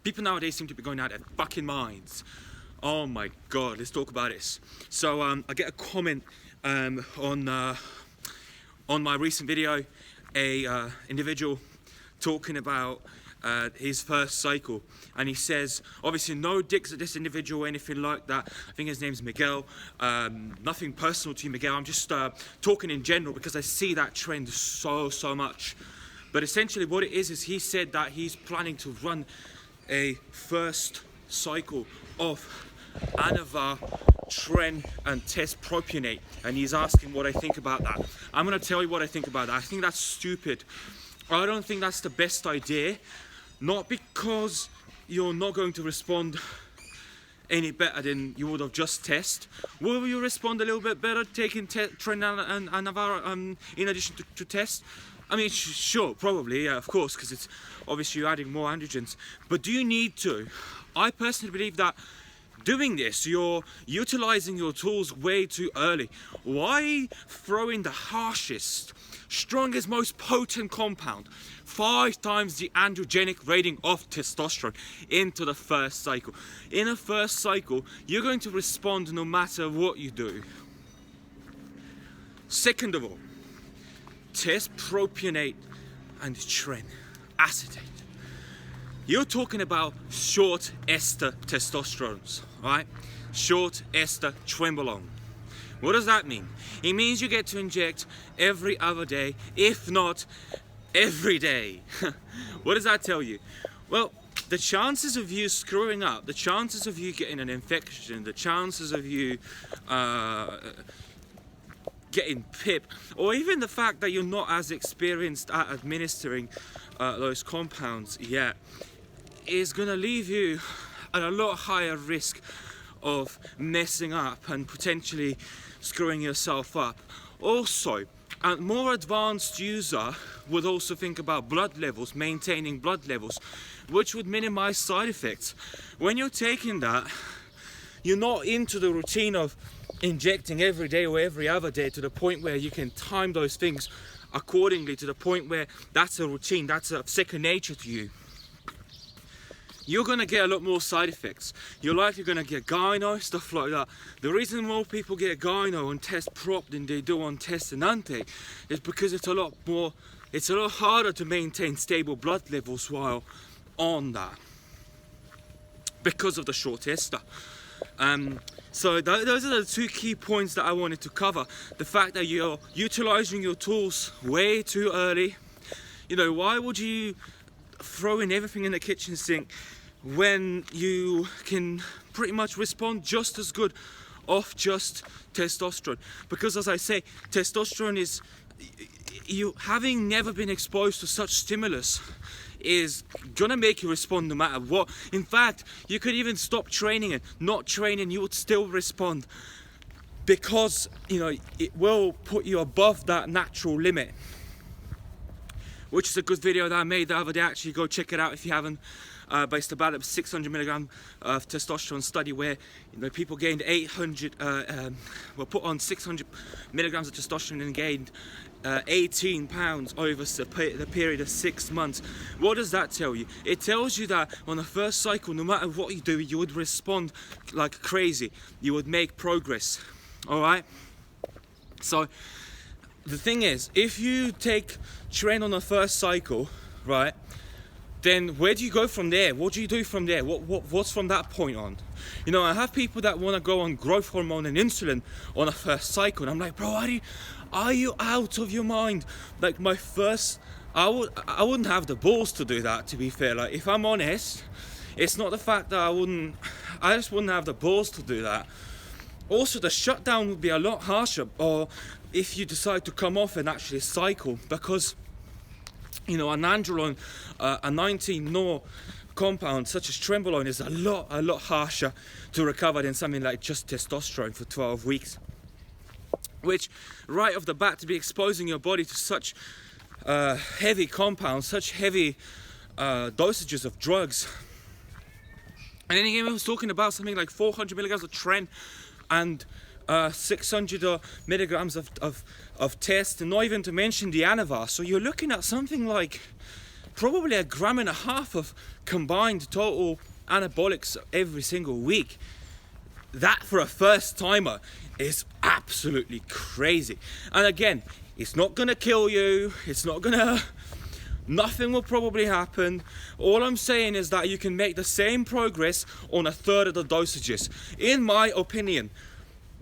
People nowadays seem to be going out of their fucking minds. Oh my god, let's talk about this. So I get a comment on my recent video, a individual talking about his first cycle, and he says, obviously no dicks at this individual or anything like that. I think his name's Miguel. Nothing personal to you, Miguel. I'm just talking in general because I see that trend so much. But essentially what it is he said that he's planning to run a first cycle of Anavar, Tren and test propionate, and he's asking what I think about that. I'm going to tell you what I think about that. I think that's stupid. I don't think that's the best idea, not because you're not going to respond any better than you would have just test. Will you respond a little bit better taking Tren and Anavar in addition to test? I mean, sure, probably, yeah, of course, because it's obviously you're adding more androgens. But do you need to? I personally believe that doing this, you're utilizing your tools way too early. Why throw in the harshest, strongest, most potent compound, 5 times the androgenic rating of testosterone into the first cycle? In a first cycle, you're going to respond no matter what you do. Second of all, test propionate and Tren acetate. You're talking about short ester testosterones, right? Short ester trenbolone. What does that mean? It means you get to inject every other day, if not every day. What does that tell you? Well, the chances of you screwing up, the chances of you getting an infection, the chances of you getting PIP, or even the fact that you're not as experienced at administering those compounds yet, is going to leave you at a lot higher risk of messing up and potentially screwing yourself up. Also, a more advanced user would also think about blood levels, maintaining blood levels, which would minimize side effects. When you're taking that, you're not into the routine of injecting every day or every other day to the point where you can time those things accordingly, to the point where that's a routine, that's a second nature to you. You're going to get a lot more side effects. You're likely going to get gyno, stuff like that. The reason more people get gyno on test prop than they do on test and ante is because it's a lot harder to maintain stable blood levels while on that, because of the short ester. So those are the 2 key points that I wanted to cover. The fact that you're utilizing your tools way too early. You know, why would you throw in everything in the kitchen sink when you can pretty much respond just as good off just testosterone? Because as I say, testosterone is, you having never been exposed to such stimulus is gonna make you respond no matter what. In fact, you could even stop training and not training, you would still respond, because you know it will put you above that natural limit, which is a good video that I made the other day. Actually, go check it out if you haven't. Based about a 600 milligram of testosterone study where, you know, people gained 800, were put on 600 milligrams of testosterone and gained 18 pounds over the period of 6 months. What does that tell you? It tells you that on the first cycle, no matter what you do, you would respond like crazy. You would make progress. All right. So the thing is, if you take Tren on the first cycle, right, then where do you go from there? What do you do from there? What's from that point on? You know, I have people that want to go on growth hormone and insulin on a first cycle, and I'm like, bro, are you out of your mind? Like, I wouldn't have the balls to do that, to be fair. Like, if I'm honest, it's not the fact that I just wouldn't have the balls to do that. Also, the shutdown would be a lot harsher, or if you decide to come off and actually cycle, because, you know, an androlone, a 19 nor compound such as trenbolone is a lot harsher to recover than something like just testosterone for 12 weeks. Which, right off the bat, to be exposing your body to such heavy compounds, such heavy dosages of drugs. And then again, we was talking about something like 400 milligrams of Tren and 600 milligrams of test, and not even to mention the Anavar. So you're looking at something like probably 1.5 grams of combined total anabolics every single week. That for a first timer is absolutely crazy. And again, it's not gonna kill you, nothing will probably happen. All I'm saying is that you can make the same progress on 1/3 of the dosages. In my opinion,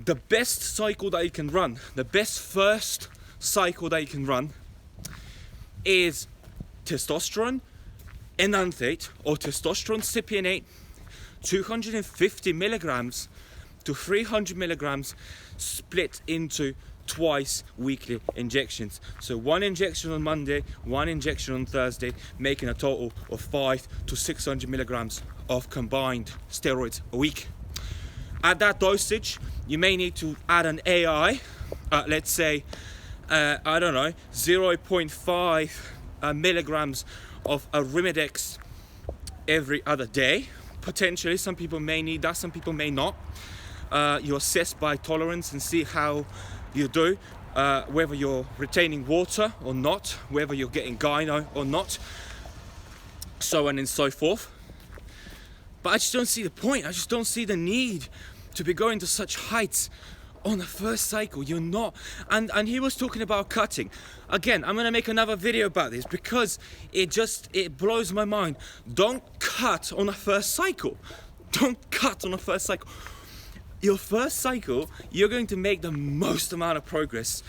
the best cycle that you can run, the best first cycle that you can run is testosterone enanthate or testosterone cypionate, 250 milligrams to 300 milligrams, split into twice weekly injections. So 1 injection on Monday, 1 injection on Thursday, making a total of 500 to 600 milligrams of combined steroids a week. At that dosage, you may need to add an AI, let's say, I don't know, 0.5 milligrams of Arimidex every other day. Potentially, some people may need that, some people may not. You assess by tolerance and see how you do, whether you're retaining water or not, whether you're getting gyno or not, so on and so forth. But I just don't see the point. I just don't see the need to be going to such heights on the first cycle. You're not. And he was talking about cutting. Again, I'm gonna make another video about this because it blows my mind. Don't cut on the first cycle. Don't cut on the first cycle. Your first cycle, you're going to make the most amount of progress.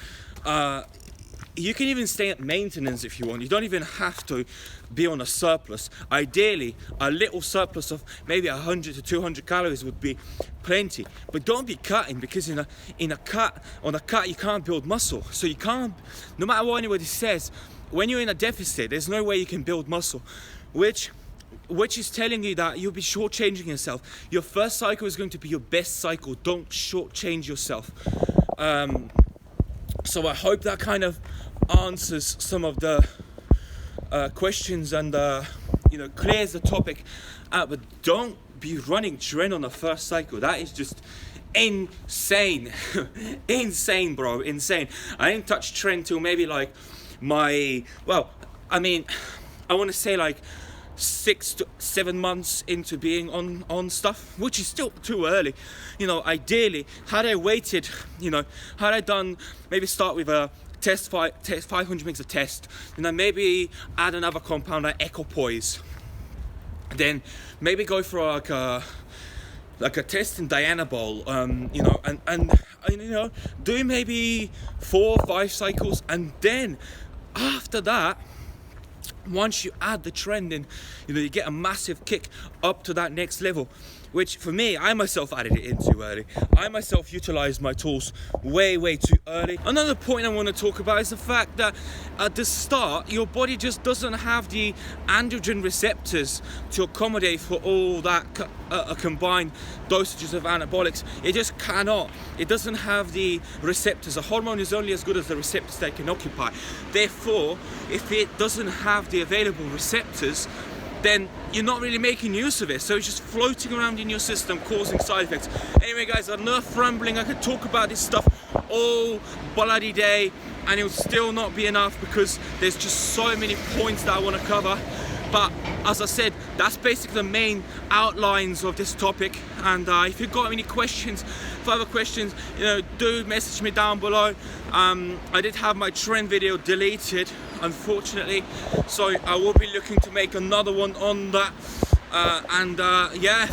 You can even stay at maintenance if you want. You don't even have to be on a surplus. Ideally, a little surplus of maybe 100 to 200 calories would be plenty. But don't be cutting, because on a cut you can't build muscle. So you can't, no matter what anybody says, when you're in a deficit, there's no way you can build muscle, which is telling you that you'll be shortchanging yourself. Your first cycle is going to be your best cycle. Don't shortchange yourself. So I hope that kind of answers some of the questions and clears the topic out. But don't be running Tren on the first cycle. That is just insane. Insane, bro, insane. I didn't touch Tren till maybe like I want to say like 6 to 7 months into being on stuff, which is still too early. Ideally, had I waited, had I done, maybe start with a test 500 mg a test, and then maybe add another compound like equipoise, then maybe go for like a test in Dianabol, do maybe 4 or 5 cycles, and then after that, once you add the Tren in, you get a massive kick up to that next level, which for me, I myself added it in too early. I myself utilized my tools way too early. Another point I want to talk about is the fact that at the start, your body just doesn't have the androgen receptors to accommodate for all that combined dosages of anabolics. It just cannot. It doesn't have the receptors. A hormone is only as good as the receptors they can occupy. Therefore, if it doesn't have the available receptors, then you're not really making use of it. So it's just floating around in your system, causing side effects. Anyway, guys, enough rambling. I could talk about this stuff all bloody day, and it'll still not be enough because there's just so many points that I want to cover. But as I said, that's basically the main outlines of this topic. And if you've got any questions, further questions, do message me down below. I did have my Tren video deleted, unfortunately, so I will be looking to make another one on that. Yeah.